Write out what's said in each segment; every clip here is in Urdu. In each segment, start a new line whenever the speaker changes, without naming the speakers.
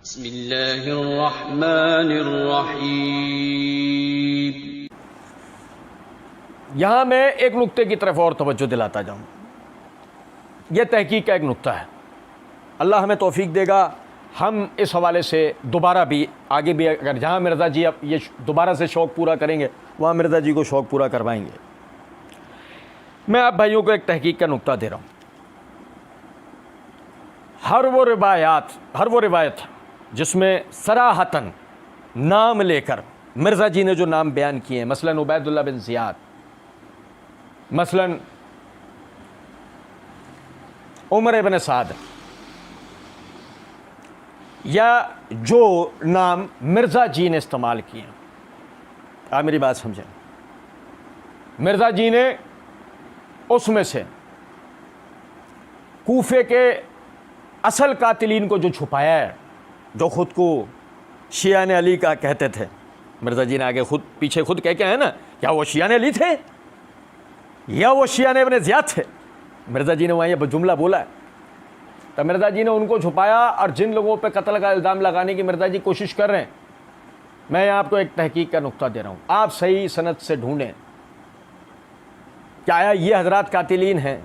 بسم اللہ الرحمن الرحیم۔
یہاں میں ایک نقطے کی طرف اور توجہ دلاتا جاؤں۔ یہ تحقیق کا ایک نقطہ ہے، اللہ ہمیں توفیق دے گا، ہم اس حوالے سے دوبارہ بھی آگے بھی اگر جہاں مرزا جی اب یہ دوبارہ سے شوق پورا کریں گے وہاں مرزا جی کو شوق پورا کروائیں گے۔ میں آپ بھائیوں کو ایک تحقیق کا نقطہ دے رہا ہوں۔ ہر وہ روایت جس میں صراحتاً نام لے کر مرزا جی نے جو نام بیان کیے ہیں، مثلا عبید اللہ بن زیاد، مثلا عمر ابن سعد، یا جو نام مرزا جی نے استعمال کیے ہیں، آپ میری بات سمجھیں، مرزا جی نے اس میں سے کوفے کے اصل قاتلین کو جو چھپایا ہے، جو خود کو شیعہ علی کا کہتے تھے، مرزا جی نے آگے پیچھے خود کہہ کے ہیں نا، کیا وہ شیعہ علی تھے یا وہ شیعہ ابن زیاد تھے؟ مرزا جی نے وہاں یہ جملہ بولا ہے، تو مرزا جی نے ان کو چھپایا، اور جن لوگوں پہ قتل کا الزام لگانے کی مرزا جی کوشش کر رہے ہیں، میں آپ کو ایک تحقیق کا نقطہ دے رہا ہوں، آپ صحیح سند سے ڈھونڈیں کیا آیا یہ حضرات قاتلین ہیں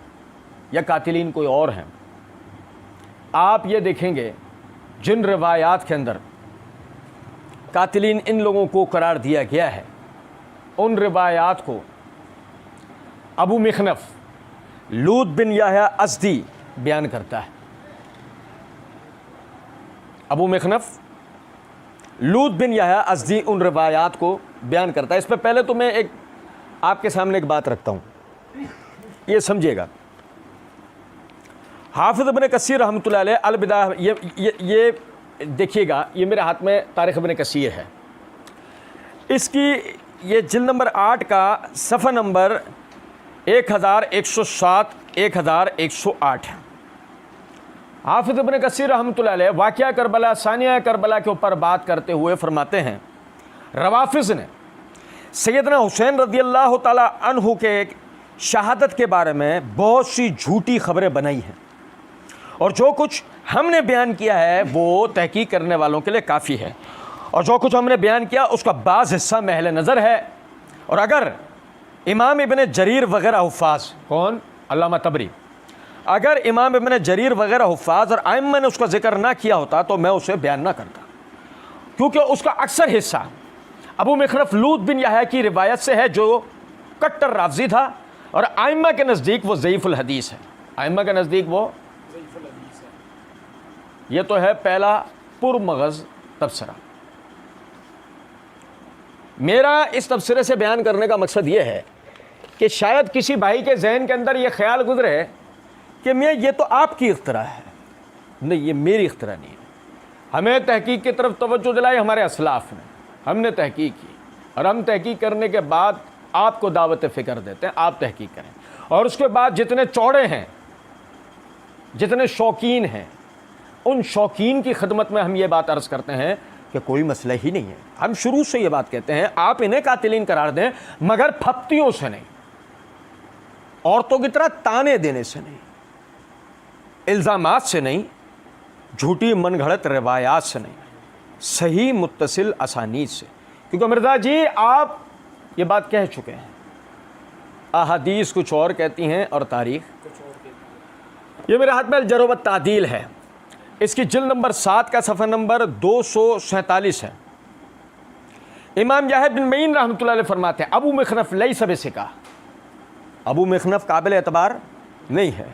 یا قاتلین کوئی اور ہیں۔ آپ یہ دیکھیں گے جن روایات کے اندر قاتلین ان لوگوں کو قرار دیا گیا ہے، ان روایات کو ابو مخنف لوط بن یحییٰ ازدی بیان کرتا ہے۔ ابو مخنف لوط بن یحییٰ ازدی ان روایات کو بیان کرتا ہے۔ اس پہ پہلے تو میں ایک آپ کے سامنے ایک بات رکھتا ہوں، یہ سمجھیے گا۔ حافظ ابن کثیر رحمۃ اللہ علیہ البدایہ، یہ دیکھیے گا، یہ میرے ہاتھ میں تاریخ ابن کثیر ہے، اس کی یہ جلد نمبر 8 کا صفحہ نمبر 1107 1108 ہے۔ حافظ ابن کثیر رحمۃ اللہ علیہ واقعہ کربلا، ثانیہ کربلا کے اوپر بات کرتے ہوئے فرماتے ہیں، روافظ نے سیدنا حسین رضی اللہ تعالی عنہ کے شہادت کے بارے میں بہت سی جھوٹی خبریں بنائی ہیں، اور جو کچھ ہم نے بیان کیا ہے وہ تحقیق کرنے والوں کے لیے کافی ہے، اور جو کچھ ہم نے بیان کیا اس کا بعض حصہ محل نظر ہے، اور اگر امام ابن جریر وغیرہ حفاظ، کون؟ علامہ طبری، اگر امام ابن جریر وغیرہ حفاظ اور ائمہ نے اس کا ذکر نہ کیا ہوتا تو میں اسے بیان نہ کرتا، کیونکہ اس کا اکثر حصہ ابو مخنف لوط بن یحییٰ کی روایت سے ہے، جو کٹر رافضی تھا، اور ائمہ کے نزدیک وہ ضعیف الحدیث ہے، ائمہ کے نزدیک وہ ضعیف الحدیث ہے۔ یہ تو ہے پہلا پرمغز تبصرہ۔ میرا اس تبصرے سے بیان کرنے کا مقصد یہ ہے کہ شاید کسی بھائی کے ذہن کے اندر یہ خیال گزرے کہ میاں یہ تو آپ کی اختراع ہے، نہیں، یہ میری اختراع نہیں ہے، ہمیں تحقیق کی طرف توجہ دلائی ہمارے اسلاف نے، ہم نے تحقیق کی، اور ہم تحقیق کرنے کے بعد آپ کو دعوت فکر دیتے ہیں، آپ تحقیق کریں، اور اس کے بعد جتنے چوڑے ہیں، جتنے شوقین ہیں، ان شوقین کی خدمت میں ہم یہ بات عرض کرتے ہیں کہ کوئی مسئلہ ہی نہیں ہے۔ ہم شروع سے یہ بات کہتے ہیں، آپ انہیں قاتلین قرار دیں مگر پھپتیوں سے نہیں، عورتوں کی طرح تانے دینے سے نہیں، الزامات سے نہیں، جھوٹی من گھڑت روایات سے نہیں، صحیح متصل اسانید سے، کیونکہ مرزا جی آپ یہ بات کہہ چکے ہیں، احادیث کچھ اور کہتی ہیں اور تاریخ کچھ اور کہتی ہے۔ یہ میرے ہاتھ میں الجرح والتعدیل ہے، اس کی جلد نمبر 7 کا صفحہ نمبر 247 ہے۔ امام یحییٰ بن معین رحمۃ اللہ علیہ فرماتے ہیں، ابو مخنف لیس بثقہ، ابو مخنف قابل اعتبار نہیں ہے،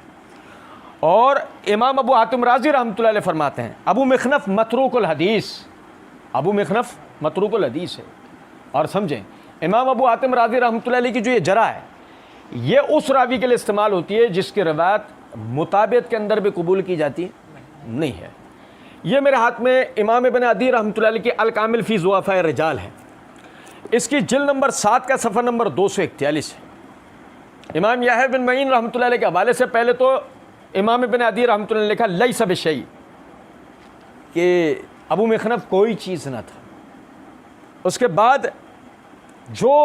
اور امام ابو حاتم رازی رحمۃ اللہ علیہ فرماتے ہیں، ابو مخنف متروک الحدیث، ابو مخنف متروک الحدیث ہے۔ اور سمجھیں، امام ابو حاتم رازی رحمۃ اللہ علیہ کی جو یہ جرح ہے، یہ اس راوی کے لیے استعمال ہوتی ہے جس کی روایت مطابعت کے اندر بھی قبول کی جاتی نہیں ہے۔ یہ میرے ہاتھ میں امام ابن عدی رحمۃ اللہ علیہ کی الکامل فی ضعفاء الرجال ہے، اس کی جلد نمبر 7 کا صفحہ نمبر 241 ہے۔ امام یحییٰ بن معین رحمۃ اللہ علیہ کے حوالے سے پہلے تو امام ابن عدی رحمۃ اللہ علیہ نے لکھا لیس بشیء، کہ ابو مخنف کوئی چیز نہ تھا۔ اس کے بعد جو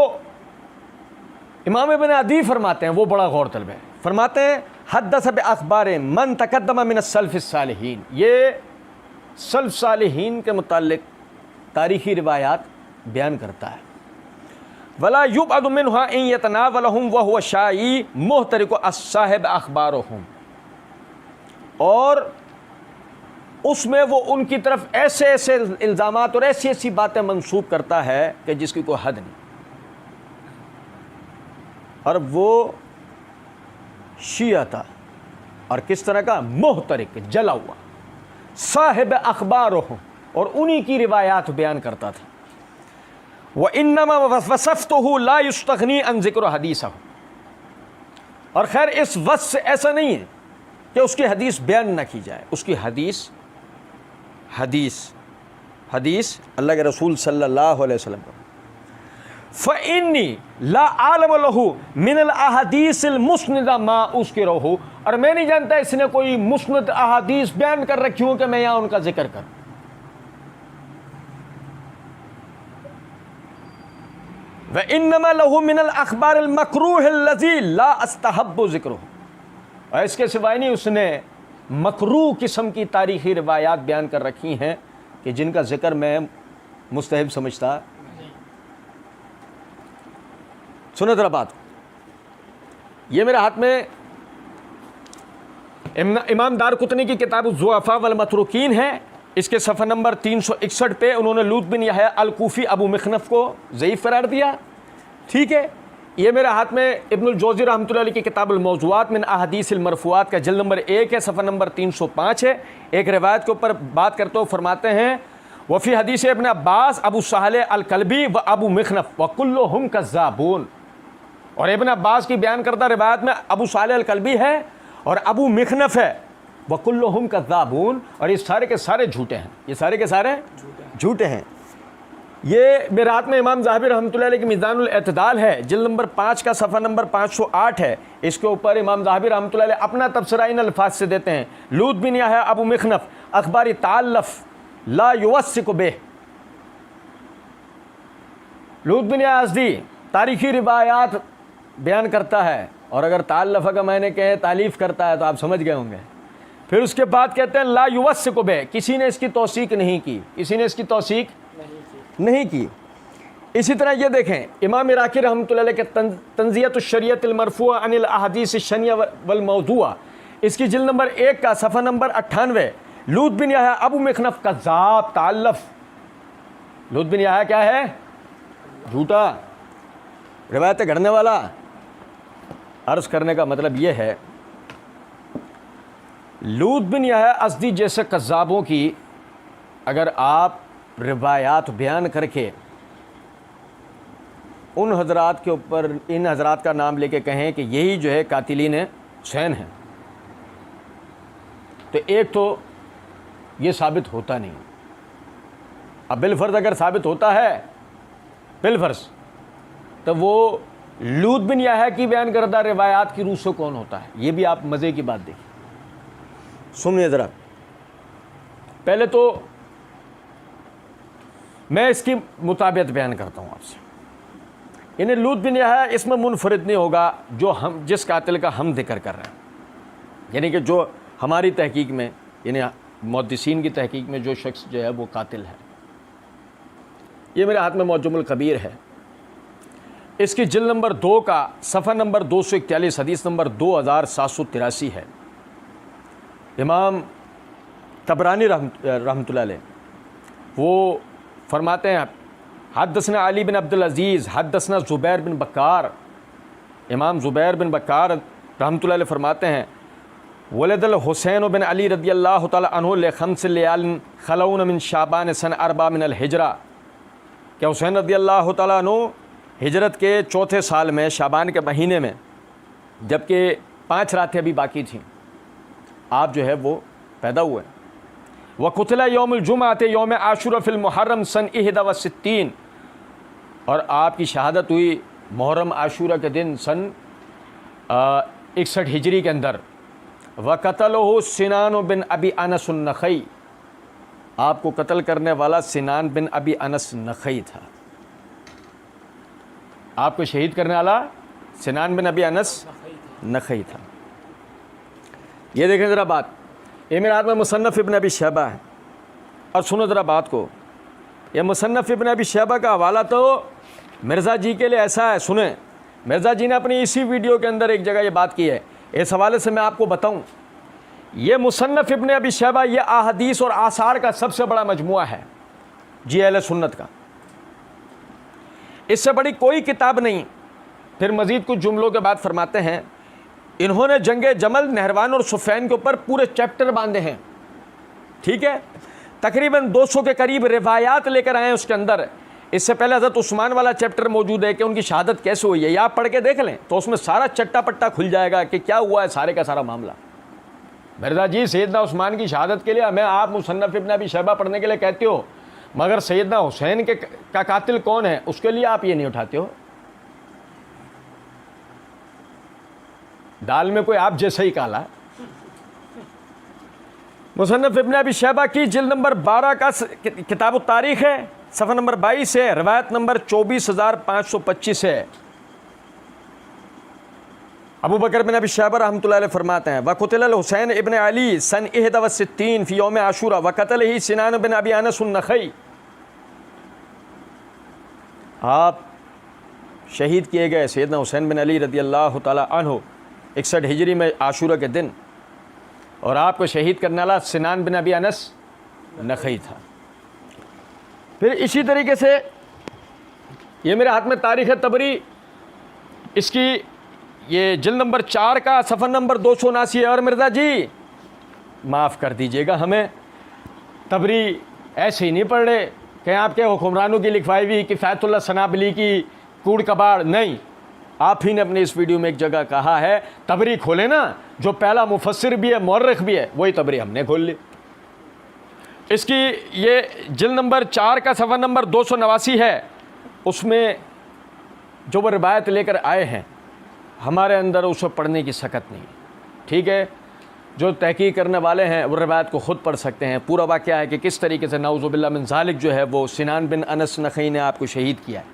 امام ابن عدی فرماتے ہیں وہ بڑا غور طلب ہے، فرماتے ہیں حدث باخبار من تقدم من السلف الصالحین، یہ سلف صالحین کے متعلق تاریخی روایات بیان کرتا ہے. ولا یبعد منها ان یتناولهم وهو شائی محترق الصاحب اخبارهم، اور اس میں وہ ان کی طرف ایسے ایسے الزامات اور ایسی ایسی باتیں منسوب کرتا ہے کہ جس کی کوئی حد نہیں. اور وہ شیعہ تھا، اور کس طرح کا؟ محترق، جلا ہوا، صاحب اخبارهم، اور انہی کی روایات بیان کرتا تھا. وَإِنَّمَا وَصَفْتُهُ لَا يُسْتَغْنِي عَنْ ذِكْرُ حَدِيثَهُ، اور خیر اس وصف سے ایسا نہیں ہے کہ اس کی حدیث بیان نہ کی جائے. اس کی حدیث اللہ کے رسول صلی اللہ علیہ وسلم کا. فَإِنِّي لَا عَالَمَ لَهُ مِنَ الْأَحَادِيثِ الْمُسْنِدَةِ مَا أُذْكِرُهُ، اور میں نہیں جانتا اس نے کوئی مسند احادیث بیان کر رکھی ہوں کہ میں یہاں ان کا ذکر کروں. وَإِنَّمَا لَهُ مِنَ الْأَخْبَارِ الْمَكْرُوهِ الَّذِي لَا أَسْتَحَبُّ ذِكْرُهُ، اور اس کے سوائے نہیں اس نے مکروہ قسم کی تاریخی روایات بیان کر رکھی ہیں کہ جن کا ذکر میں مستحب سمجھتا. سنو ذرا بات، یہ میرے ہاتھ میں امام دارقطنی کی کتاب الضعفاء والمتروکین ہے. اس کے صفحہ نمبر 361 پہ انہوں نے لوط بن یحییٰ الکوفی ابو مخنف کو ضعیف قرار دیا. ٹھیک ہے، یہ میرے ہاتھ میں ابن الجوزی رحمۃ اللہ علیہ کی کتاب الموضوعات من احادیث المرفوعات کا جلد نمبر 1 ہے، صفحہ نمبر 305 ہے. ایک روایت کے اوپر بات کرتے ہوئے فرماتے ہیں وفی حدیث ابن عباس ابو سہل الکلبی و ابو مخنف وکلہم کذابون، اور ابن عباس کی بیان کردہ روایت میں ابو سہل الکلبی ہے اور ابو مخنف ہے، وَكُلُّهُمْ كَذَّابُونَ، اور یہ سارے کے سارے جھوٹے ہیں. یہ سارے کے سارے جھوٹے ہیں. یہ میرے ہاتھ میں امام ذہبی رحمۃ اللہ علیہ کی میزان الاعتدال ہے، جلد نمبر 5 کا صفحہ نمبر 508 ہے. اس کے اوپر امام ذہبی رحمۃ اللہ علیہ اپنا تبصرہ ان الفاظ سے دیتے ہیں: لوط بن یحییٰ ابو مخنف اخباری تعلف لا یوثق بہ. لوط بن یحییٰ ازدی تاریخی روایات بیان کرتا ہے، اور اگر تعلف کا معنی کہے تعلیف کرتا ہے تو آپ سمجھ گئے ہوں گے. پھر اس کے بعد کہتے ہیں لا یوثق بہ، کسی نے اس کی توثیق نہیں کی، کسی نے اس کی توثیق نہیں کی. اسی طرح یہ دیکھیں امام عراقی رحمۃ اللہ علیہ کے تنزیۃ الشریعۃ المرفوعہ عن الاحادیث الشنیہ والموضوعہ، اس کی جلد نمبر 1 کا صفحہ نمبر 98، لوط بن یحییٰ ابو مخنف کذاب تعلف. لوط بن یحییٰ کیا ہے؟ جھوٹا، روایتیں گھڑنے والا. عرض کرنے کا مطلب یہ ہے لوط بن یحییٰ ازدی جیسے کذابوں کی اگر آپ روایات بیان کر کے ان حضرات کے اوپر ان حضرات کا نام لے کے کہیں کہ یہی جو ہے قاتلین حسین ہیں، تو ایک تو یہ ثابت ہوتا نہیں. اب بالفرض اگر ثابت ہوتا ہے بالفرض، تو وہ لوط بن یحییٰ کی بیان کردہ روایات کی روح سے کون ہوتا ہے؟ یہ بھی آپ مزے کی بات دیکھیں. سنیے ذرا، پہلے تو میں اس کی مطابقت بیان کرتا ہوں آپ سے. یعنی لوط بن یحییٰ اس میں منفرد نہیں ہوگا جو ہم جس قاتل کا ہم ذکر کر رہے ہیں، یعنی کہ جو ہماری تحقیق میں یعنی محدثین کی تحقیق میں جو شخص جو ہے وہ قاتل ہے. یہ میرے ہاتھ میں معجم الکبیر ہے، اس کی جلد نمبر 2 کا صفحہ نمبر 241 حدیث نمبر 2783 ہے. امام طبرانی رحمۃ اللہ علیہ وہ فرماتے ہیں حدثنا علی بن عبد العزیز حدثنا زبیر بن بکار. امام زبیر بن بکار رحمۃ اللہ علیہ فرماتے ہیں ولد الحسین بن علی رضی اللہ تعالی عنہ لخمس لیال خلون من شعبان سن 4 من الحجرہ، کہ حسین رضی اللہ تعالیٰ عنہ ہجرت کے 4تھے سال میں شعبان کے مہینے میں، جبکہ 5 راتیں ابھی باقی تھیں، آپ جو ہے وہ پیدا ہوئے. وقتل یوم الجمعہ یوم عاشورہ فی المحرم سن 61، اور آپ کی شہادت ہوئی محرم عاشورہ کے دن سن 61 ہجری کے اندر. وقتلہ سنان بن ابی انس النخعی، آپ کو قتل کرنے والا سنان بن ابی انس نخعی تھا. آپ کو شہید کرنے والا سنان بن ابی انس نخعی تھا. یہ دیکھیں ذرا بات، یہ میرے ہاتھ میں مصنف ابن ابی شیبہ ہے، اور سنو ذرا بات کو، یہ مصنف ابن ابی شیبہ کا حوالہ تو مرزا جی کے لیے ایسا ہے، سنیں، مرزا جی نے اپنی اسی ویڈیو کے اندر ایک جگہ یہ بات کی ہے، اس حوالے سے میں آپ کو بتاؤں، یہ مصنف ابن ابی شیبہ یہ احادیث اور آثار کا سب سے بڑا مجموعہ ہے جی اہل سنت کا، اس سے بڑی کوئی کتاب نہیں۔ پھر مزید کچھ جملوں کے بعد فرماتے ہیں انہوں نے جنگ جمل، نہروان اور صفین کے اوپر پورے چیپٹر باندھے ہیں، ٹھیک ہے، تقریباً 200 کے قریب روایات لے کر آئے ہیں اس کے اندر۔ اس سے پہلے حضرت عثمان والا چیپٹر موجود ہے کہ ان کی شہادت کیسے ہوئی ہے، یہ آپ پڑھ کے دیکھ لیں تو اس میں سارا چٹا پٹا کھل جائے گا کہ کیا ہوا ہے سارے کا سارا معاملہ۔ مرزا جی سیدنا عثمان کی شہادت کے لیے ہمیں آپ مصنف ابن ابی شیبہ پڑھنے کے لیے کہتے ہو، مگر سیدنا حسین کا قاتل کون ہے اس کے لیے آپ یہ نہیں اٹھاتے ہو۔ دال میں کوئی آپ جیسا ہی کالا۔ مصنف ابن ابی شیبہ کی جلد نمبر 12 کا کتاب التاریخ ہے، صفحہ نمبر 22 ہے، روایت نمبر 24525 ہے۔ ابو بکر بن ابی شیبہ رحمۃ اللہ علیہ فرماتے ہیں وقتل الحسین ابن علی سن 61 فی یوم عاشورہ وقتلہ سنان بن ابی انس النخعی، آپ شہید کیے گئے سیدنا حسین بن علی رضی اللہ تعالی عنہ 61 ہجری میں عاشورہ کے دن، اور آپ کو شہید کرنے والا سنان بن ابی انس نخعی تھا۔ پھر اسی طریقے سے یہ میرے ہاتھ میں تاریخ طبری، اس کی یہ جلد نمبر 4 کا صفحہ نمبر 279 ہے۔ اور مرزا جی معاف کر دیجئے گا، ہمیں طبری ایسے ہی نہیں پڑھ رہے کہ آپ کے حکمرانوں کی لکھوائی ہوئی کفایت اللہ سنابلی کی کوڑ کباڑ، نہیں، آپ ہی نے اپنے اس ویڈیو میں ایک جگہ کہا ہے طبری کھولے نا، جو پہلا مفسر بھی ہے مورخ بھی ہے وہی طبری ہم نے کھول لی۔ اس کی یہ جلد نمبر 4 کا صفحہ نمبر 289 ہے، اس میں جو وہ روایت لے کر آئے ہیں ہمارے اندر اسے پڑھنے کی سکت نہیں، ٹھیک ہے، جو تحقیق کرنے والے ہیں وہ روایت کو خود پڑھ سکتے ہیں۔ پورا واقعہ ہے کہ کس طریقے سے نعوذ باللہ من ذالک جو ہے وہ سنان بن انس نخعی نے آپ کو شہید کیا ہے،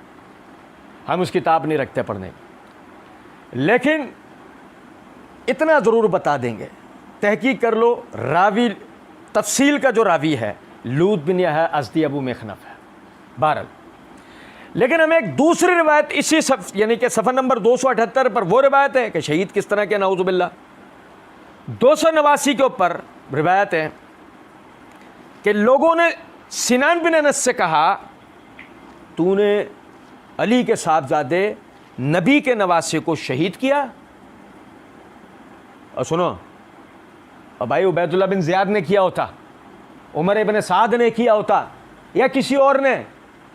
ہم اس کتاب نہیں رکھتے پڑھنے کی، لیکن اتنا ضرور بتا دیں گے، تحقیق کر لو، راوی تفصیل کا جو راوی ہے لوط بن یحییٰ ازدی ابو مخنف ہے بہرحال۔ لیکن ہمیں ایک دوسری روایت اسی یعنی کہ صفحہ نمبر 278 پر وہ روایت ہے کہ شہید کس طرح کے، نعوذ باللہ۔ 289 کے اوپر روایت ہے کہ لوگوں نے سنان بن انس سے کہا تو نے علی کے صاحبزادے نبی کے نواسے کو شہید کیا، اور سنو، اور بھائی عبید اللہ بن زیاد نے کیا ہوتا، عمر ابن سعد نے کیا ہوتا یا کسی اور نے،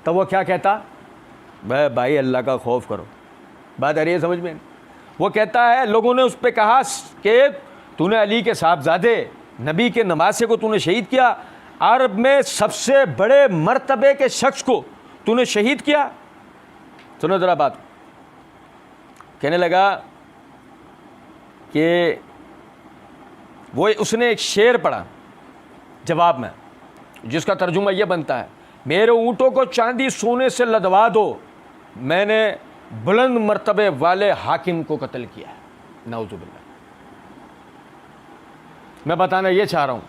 تو وہ کیا کہتا، بھائی اللہ کا خوف کرو، بات آ رہی ہے سمجھ میں؟ وہ کہتا ہے لوگوں نے اس پہ کہا کہ تو نے علی کے صاحبزادے نبی کے نواسے کو تو نے شہید کیا، عرب میں سب سے بڑے مرتبے کے شخص کو تو نے شہید کیا۔ سنو ذرا بات، کہنے لگا کہ وہ اس نے ایک شعر پڑھا جواب میں، جس کا ترجمہ یہ بنتا ہے میرے اونٹوں کو چاندی سونے سے لدوا دو، میں نے بلند مرتبے والے حاکم کو قتل کیا ہے، نعوذ باللہ۔ میں بتانا یہ چاہ رہا ہوں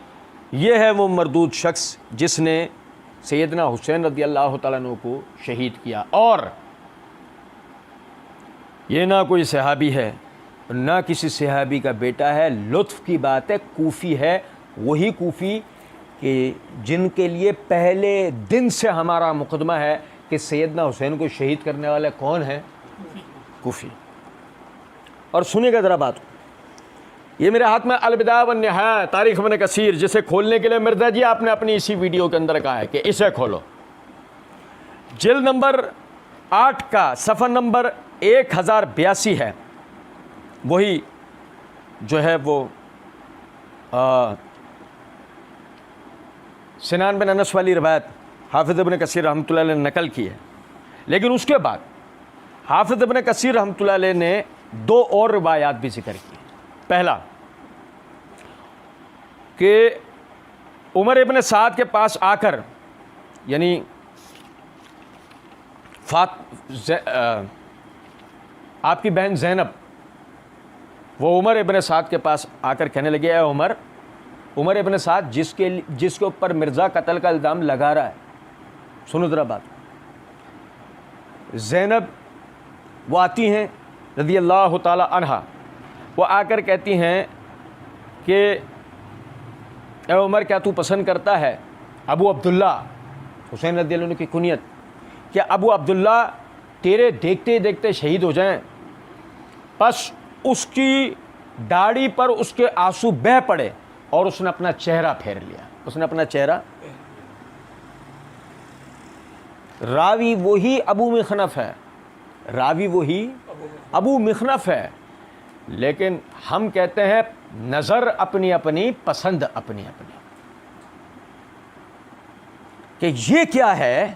یہ ہے وہ مردود شخص جس نے سیدنا حسین رضی اللہ تعالیٰ عنہ کو شہید کیا، اور یہ نہ کوئی صحابی ہے نہ کسی صحابی کا بیٹا ہے، لطف کی بات ہے کوفی ہے، وہی کوفی کہ جن کے لیے پہلے دن سے ہمارا مقدمہ ہے کہ سیدنا حسین کو شہید کرنے والے کون ہیں، کوفی۔ اور سنیے گا ذرا بات، یہ میرے ہاتھ میں البدایہ والنہایہ تاریخ ابن کثیر، جسے کھولنے کے لیے مرزا جی آپ نے اپنی اسی ویڈیو کے اندر کہا ہے کہ اسے کھولو، جلد نمبر 8 کا صفحہ نمبر 1082 ہے، وہی جو ہے وہ سنان بن انس والی روایت حافظ ابن کثیر رحمۃ اللہ علیہ نے نقل کی ہے۔ لیکن اس کے بعد حافظ ابن کثیر رحمۃ اللہ علیہ نے 2 اور روایات بھی ذکر کی۔ پہلا کہ عمر ابن سعد کے پاس آ کر، یعنی آپ کی بہن زینب، وہ عمر ابن سعد کے پاس آ کر کہنے لگے اے عمر عمر ابن سعد جس کے اوپر مرزا قتل کا الزام لگا رہا ہے، سنو ذرا بات، زینب وہ آتی ہیں رضی اللہ تعالی عنہا، وہ آ کر کہتی ہیں کہ اے عمر کیا تو پسند کرتا ہے ابو عبداللہ، حسین رضی اللہ عنہ کی کنیت، کہ ابو عبداللہ تیرے دیکھتے دیکھتے شہید ہو جائیں؟ پس اس کی داڑھی پر اس کے آنسو بہہ پڑے اور اس نے اپنا چہرہ پھیر لیا، اس نے اپنا چہرہ، راوی وہی ابو مخنف ہے، راوی وہی ابو مخنف ہے، لیکن ہم کہتے ہیں نظر اپنی اپنی، پسند اپنی اپنی، کہ یہ کیا ہے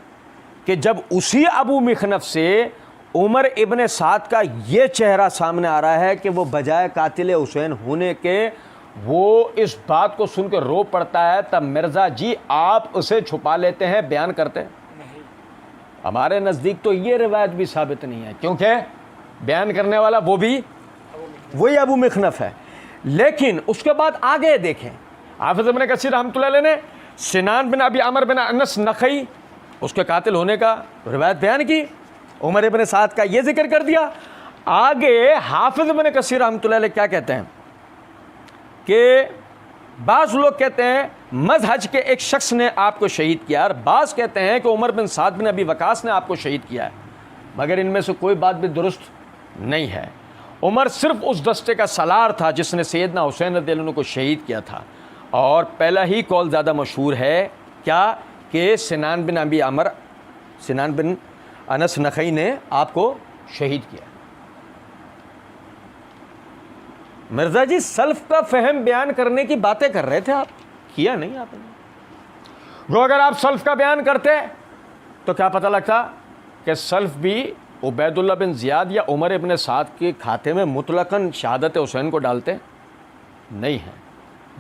کہ جب اسی ابو مخنف سے عمر ابن سعد کا یہ چہرہ سامنے آ رہا ہے کہ وہ بجائے قاتل حسین ہونے کے وہ اس بات کو سن کے رو پڑتا ہے، تب مرزا جی آپ اسے چھپا لیتے ہیں، بیان کرتے ہیں؟ ہمارے نزدیک تو یہ روایت بھی ثابت نہیں ہے، کیونکہ بیان کرنے والا وہ بھی وہی ابو مخنف ہے۔ لیکن اس کے بعد آگے دیکھیں، حافظ ابن کثیر رحمۃ اللہ علیہ نے سنان بن ابی عمرو بن انس نخعی اس کے قاتل ہونے کا روایت بیان کی، عمر ابن سعد کا یہ ذکر کر دیا۔ آگے حافظ ابن کثیر رحمۃ اللہ علیہ کیا کہتے ہیں کہ بعض لوگ کہتے ہیں مزحج کے ایک شخص نے آپ کو شہید کیا، اور بعض کہتے ہیں کہ عمر بن سعد بن ابی وقاص نے آپ کو شہید کیا ہے، مگر ان میں سے کوئی بات بھی درست نہیں ہے۔ عمر صرف اس دستے کا سالار تھا جس نے سیدنا حسین رضی اللہ عنہ کو شہید کیا تھا، اور پہلا ہی قول زیادہ مشہور ہے کیا کہ سنان بن ابی عمرو، سنان بن انس نخعی نے آپ کو شہید کیا۔ مرزا جی سلف کا فہم بیان کرنے کی باتیں کر رہے تھے، آپ کیا نہیں آپ نے، وہ اگر آپ سلف کا بیان کرتے تو کیا پتہ لگتا کہ سلف بھی عبید اللہ بن زیاد یا عمر ابن سعد کے کھاتے میں مطلقاً شہادت حسین کو ڈالتے نہیں ہیں،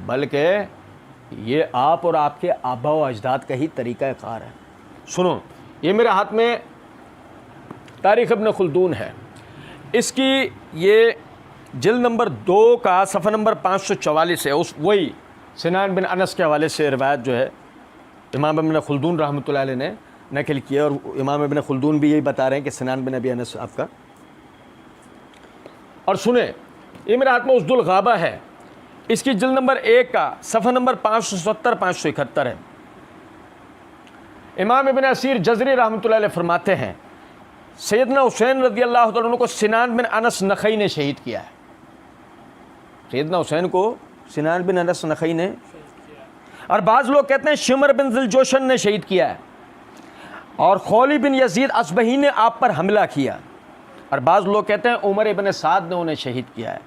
بلکہ یہ آپ اور آپ کے آبا و اجداد کا ہی طریقہ کار ہے۔ سنو، یہ میرے ہاتھ میں تاریخ ابن خلدون ہے، اس کی یہ جلد نمبر 2 کا صفحہ نمبر 544 ہے، اس وہی سنان بن انس کے حوالے سے روایت جو ہے امام ابن خلدون رحمۃ اللہ علیہ نے نقل کی ہے، اور امام ابن خلدون بھی یہی بتا رہے ہیں کہ سنان بن ابی انس آپ کا۔ اور سنیں، یہ میرے ہاتھ میں اسد الغابہ ہے، اس کی جلد نمبر 1 کا صفحہ نمبر 570 571 ہے۔ امام ابن اسیر جزری رحمۃ اللہ علیہ فرماتے ہیں سیدنا حسین رضی اللہ تعالیٰ عنہ کو سنان بن انس نخعی نے شہید کیا ہے، سیدنا حسین کو سنان بن انس نخعی نے، اور بعض لوگ کہتے ہیں شمر بن ذوالجوشن نے شہید کیا ہے، اور خولی بن یزید اصبہی نے آپ پر حملہ کیا، اور بعض لوگ کہتے ہیں عمر ابن سعد نے انہیں شہید کیا ہے،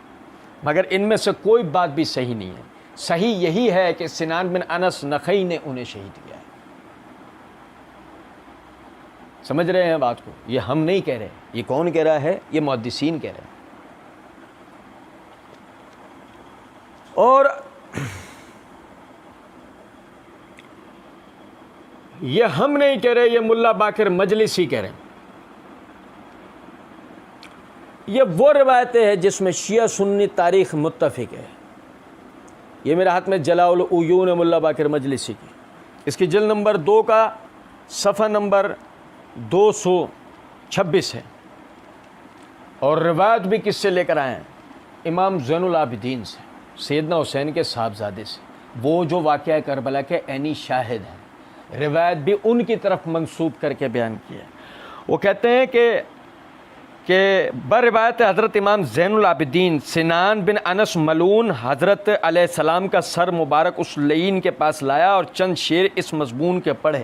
مگر ان میں سے کوئی بات بھی صحیح نہیں ہے۔ صحیح یہی ہے کہ سنان بن انس نخعی نے انہیں شہید کیا ہے۔ سمجھ رہے ہیں بات کو؟ یہ ہم نہیں کہہ رہے، یہ کون کہہ رہا ہے؟ یہ محدثین کہہ رہے ہیں۔ اور یہ ہم نہیں کہہ رہے، یہ ملا باقر مجلسی کہہ رہے ہیں۔ یہ وہ روایتیں ہیں جس میں شیعہ سنی تاریخ متفق ہے۔ یہ میرے ہاتھ میں جلاء العیون ملا باقر مجلسی کی، اس کی جلد نمبر 2 کا صفحہ نمبر 226 ہے، اور روایت بھی کس سے لے کر آئے ہیں؟ امام زین العابدین سے، سیدنا حسین کے صاحبزادے سے، وہ جو واقعہ کربلا کے عینی شاہد ہیں، روایت بھی ان کی طرف منسوب کر کے بیان کیا ہے۔ وہ کہتے ہیں کہ بروایت حضرت امام زین العابدین سنان بن انس ملعون حضرت علیہ السلام کا سر مبارک اس لعین کے پاس لایا اور چند شعر اس مضمون کے پڑھے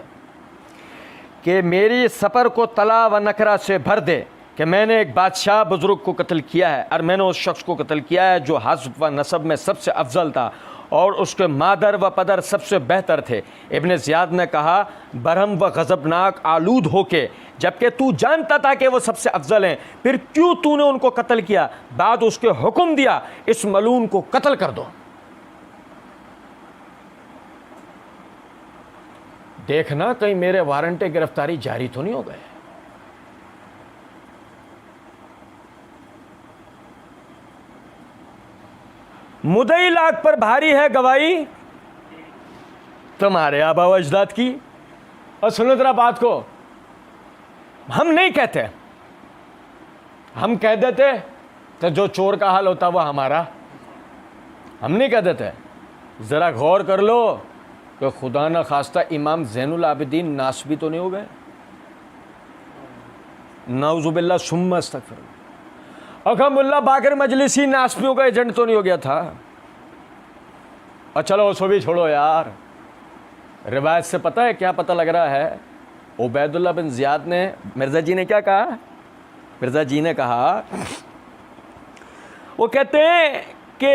کہ میری سفر کو طلا و نکرہ سے بھر دے کہ میں نے ایک بادشاہ بزرگ کو قتل کیا ہے، اور میں نے اس شخص کو قتل کیا ہے جو حسب و نسب میں سب سے افضل تھا اور اس کے مادر و پدر سب سے بہتر تھے۔ ابن زیاد نے کہا برہم و غضبناک آلود ہو کے جبکہ تو جانتا تھا کہ وہ سب سے افضل ہیں، پھر کیوں تو نے ان کو قتل کیا؟ بعد اس کے حکم دیا اس ملعون کو قتل کر دو۔ دیکھنا کہیں میرے وارنٹ گرفتاری جاری تو نہیں ہو گئے۔ مدعی لاکھ پر بھاری ہے گواہی، تمہارے آبا و اجداد کی. اور سنو ذرا بات کو, ہم نہیں کہتے, ہم کہہ دیتے تو جو چور کا حال ہوتا وہ ہمارا, ہم نہیں کہہ دیتے. ذرا غور کر لو کہ خدا نہ خواستہ امام زین العابدین ناسبی تو نہیں ہو گئے, نعوذ باللہ ثم استغفر اللہ. اور کہ ملا باقر مجلسی ناسبیوں کا ایجنٹ تو نہیں ہو گیا تھا. اور چلو اس کو بھی چھوڑو یار, روایت سے پتہ ہے کیا پتہ لگ رہا ہے؟ عبید اللہ بن زیاد نے, مرزا جی نے کیا کہا؟ مرزا جی نے کہا, وہ کہتے ہیں کہ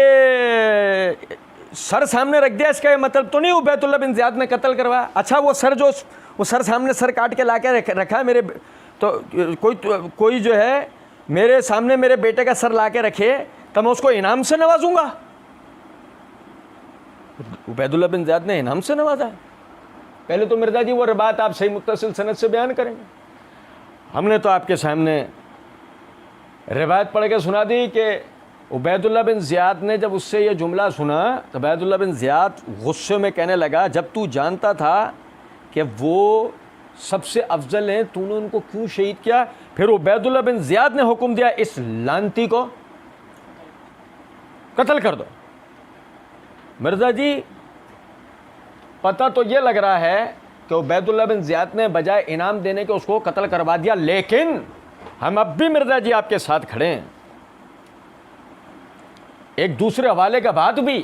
سر سامنے رکھ دیا, اس کا یہ مطلب تو نہیں عبید اللہ بن زیاد نے قتل کروایا. اچھا وہ سر جو وہ سر سامنے سر کاٹ کے لا کے رکھا ہے میرے, تو کوئی جو ہے میرے سامنے میرے بیٹے کا سر لا کے رکھے تو میں اس کو انعام سے نوازوں گا. عبید اللہ بن زیاد نے انعام سے نوازا ہے. پہلے تو مرزا جی وہ بات آپ صحیح متصل سند سے بیان کریں گے. ہم نے تو آپ کے سامنے روایت پڑھ کے سنا دی کہ عبید اللہ بن زیاد نے جب اس سے یہ جملہ سنا تو عبید اللہ بن زیاد غصے میں کہنے لگا, جب تو جانتا تھا کہ وہ سب سے افضل ہیں تو نے ان کو کیوں شہید کیا؟ پھر عبید اللہ بن زیاد نے حکم دیا اس لانتی کو قتل کر دو. مرزا جی پتہ تو یہ لگ رہا ہے کہ عبید اللہ بن زیاد نے بجائے انعام دینے کے اس کو قتل کروا دیا, لیکن ہم اب بھی مرزا جی آپ کے ساتھ کھڑے ہیں. ایک دوسرے حوالے کا بات بھی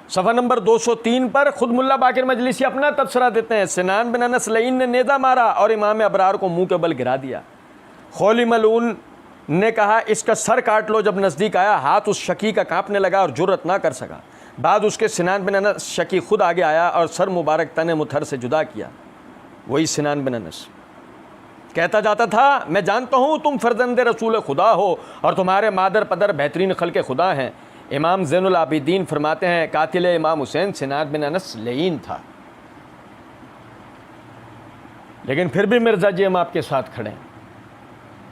صفحہ نمبر 203 پر خود ملا باقر مجلسی اپنا تبصرہ دیتے ہیں. سنان بن انس لعین نے نیزہ مارا اور امام ابرار کو منہ کے بل گرا دیا. خولی ملعون نے کہا اس کا سر کاٹ لو. جب نزدیک آیا ہاتھ اس شکی کا کانپنے لگا اور جرأت نہ کر سکا. بعد اس کے سنان بن انس شکی خود آگے آیا اور سر مبارک تن متھر سے جدا کیا. وہی سنان بن انس کہتا جاتا تھا, میں جانتا ہوں تم فرزند رسول خدا ہو اور تمہارے مادر پدر بہترین خلق خدا ہیں. امام زین العابدین فرماتے ہیں قاتل امام حسین سنان بن انس لعین تھا. لیکن پھر بھی مرزا جی ہم آپ کے ساتھ کھڑے ہیں.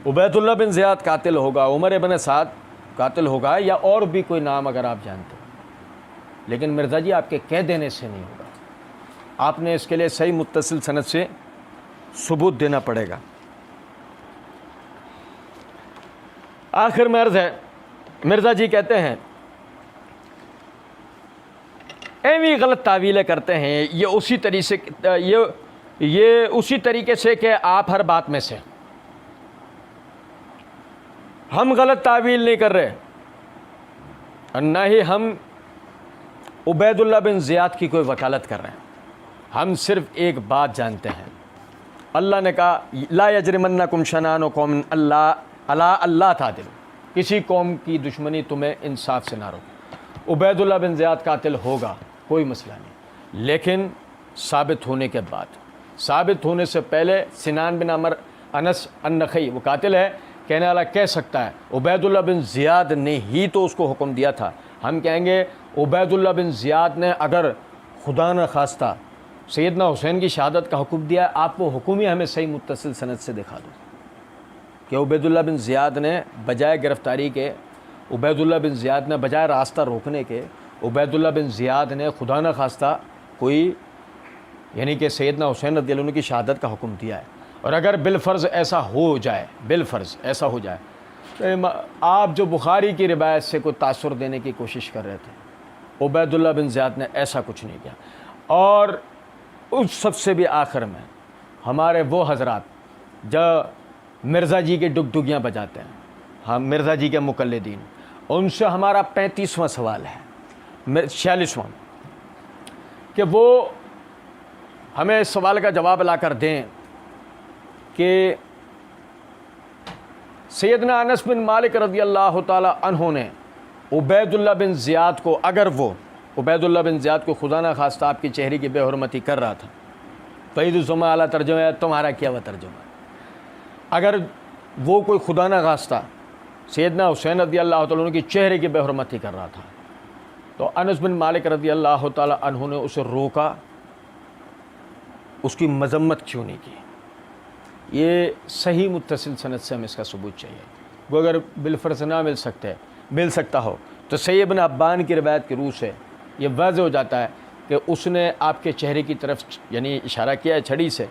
عبید اللہ بن زیاد قاتل ہوگا, عمر بن سعد قاتل ہوگا, یا اور بھی کوئی نام اگر آپ جانتے ہیں, لیکن مرزا جی آپ کے کہہ دینے سے نہیں ہوگا. آپ نے اس کے لیے صحیح متصل سند سے ثبوت دینا پڑے گا. آخر میں عرض ہے, مرزا جی کہتے ہیں ایوی غلط تعویلیں کرتے ہیں, یہ اسی طریقے سے کہ آپ ہر بات میں سے. ہم غلط تعویل نہیں کر رہے اور نہ ہی ہم عبید اللہ بن زیاد کی کوئی وکالت کر رہے ہیں. ہم صرف ایک بات جانتے ہیں, اللہ نے کہا لا یجرمنکم شنآن قوم اللہ تعدلوا, کسی قوم کی دشمنی تمہیں انصاف سے نہ روکے. عبید اللہ بن زیاد قاتل ہوگا, کوئی مسئلہ نہیں, لیکن ثابت ہونے کے بعد, ثابت ہونے سے پہلے سنان بن عمر انس النخعی وہ قاتل ہے کہنے والا کہہ سکتا ہے عبید اللہ بن زیاد نے ہی تو اس کو حکم دیا تھا. ہم کہیں گے عبید اللہ بن زیاد نے اگر خدا نہ خواستہ سیدنا حسین کی شہادت کا حکم دیا, آپ وہ حکم ہی ہمیں صحیح متصل سند سے دکھا دو کہ عبید اللہ بن زیاد نے بجائے گرفتاری کے, عبید اللہ بن زیاد نے بجائے راستہ روکنے کے, عبید اللہ بن زیاد نے خدا نہ خواستہ کوئی یعنی کہ سیدنا حسین رضی اللہ عنہ کی شہادت کا حکم دیا ہے. اور اگر بالفرض ایسا ہو جائے, بالفرض ایسا ہو جائے تو آپ جو بخاری کی روایت سے کوئی تاثر دینے کی کوشش کر رہے تھے, عبید اللہ بن زیاد نے ایسا کچھ نہیں کیا. اور اس سب سے بھی آخر میں ہمارے وہ حضرات جو مرزا جی کے ڈگڈگیاں بجاتے ہیں, ہم مرزا جی کے مقلدین, ان سے ہمارا 35واں سوال ہے, 46واں, کہ وہ ہمیں اس سوال کا جواب لا کر دیں کہ سیدنا انس بن مالک رضی اللہ تعالی عنہ نے عبید اللہ بن زیاد کو, اگر وہ عبید اللہ بن زیاد کو خدا نہ خواستہ آپ کی چہرے کی بے حرمتی کر رہا تھا, فعید الزما اعلیٰ ترجمہ ہے, تمہارا کیا ہوا ترجمہ, اگر وہ کوئی خدا نہ خواستہ سیدنا حسین رضی اللہ تعالیٰ عنہ کی چہرے کی بے حرمتی کر رہا تھا تو انس بن مالک رضی اللہ تعالی عنہ نے اسے روکا, اس کی مذمت کیوں نہیں کی؟ یہ صحیح متصل سند سے ہمیں اس کا ثبوت چاہیے. وہ اگر بالفرض نہ مل سکتا ہو تو صحیح ابن عبان کی روایت کی روح سے یہ واضح ہو جاتا ہے کہ اس نے آپ کے چہرے کی طرف یعنی اشارہ کیا ہے چھڑی سے،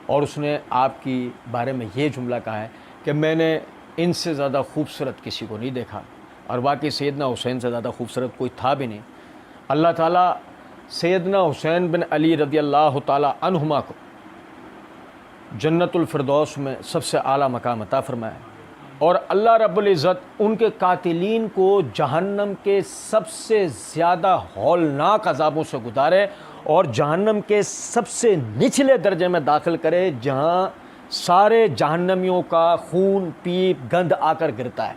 اور اس نے آپ کی بارے میں یہ جملہ کہا ہے کہ میں نے ان سے زیادہ خوبصورت کسی کو نہیں دیکھا، اور واقعی سیدنا حسین سے زیادہ خوبصورت کوئی تھا بھی نہیں۔ اللہ تعالیٰ سیدنا حسین بن علی رضی اللہ تعالیٰ عنہما کو جنت الفردوس میں سب سے اعلیٰ مقام عطا فرمائے، اور اللہ رب العزت ان کے قاتلین کو جہنم کے سب سے زیادہ ہولناک عذابوں سے گزارے، اور جہنم کے سب سے نچلے درجے میں داخل کرے جہاں سارے جہنمیوں کا خون پیپ گند آ کر گرتا ہے،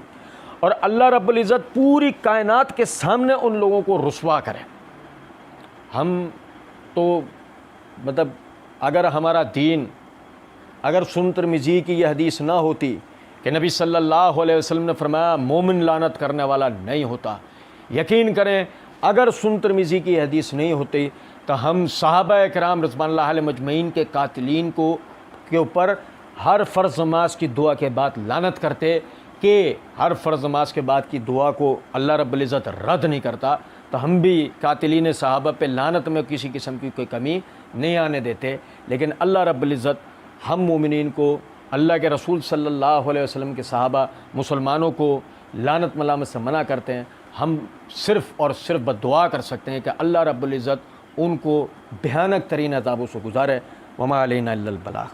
اور اللہ رب العزت پوری کائنات کے سامنے ان لوگوں کو رسوا کرے۔ ہم تو مطلب اگر ہمارا دین، اگر سنن ترمذی کی یہ حدیث نہ ہوتی کہ نبی صلی اللہ علیہ وسلم نے فرمایا مومن لعنت کرنے والا نہیں ہوتا، یقین کریں اگر سنن ترمذی کی حدیث نہیں ہوتی تو ہم صحابہ کرام رضوان اللہ علیہ مجمعین کے قاتلین کے اوپر ہر فرض نماز کی دعا کے بعد لعنت کرتے، کہ ہر فرض نماز کے بعد کی دعا کو اللہ رب العزت رد نہیں کرتا، تو ہم بھی قاتلین صحابہ پہ لعنت میں کسی قسم کی کوئی کمی نہیں آنے دیتے۔ لیکن اللہ رب العزت ہم مومنین کو، اللہ کے رسول صلی اللہ علیہ وسلم کے صحابہ مسلمانوں کو لعنت ملامت سے منع کرتے ہیں۔ ہم صرف اور صرف بدعا کر سکتے ہیں کہ اللہ رب العزت ان کو بھیانک ترین عذابوں سے گزارے۔ وما علینا الا البلاغ۔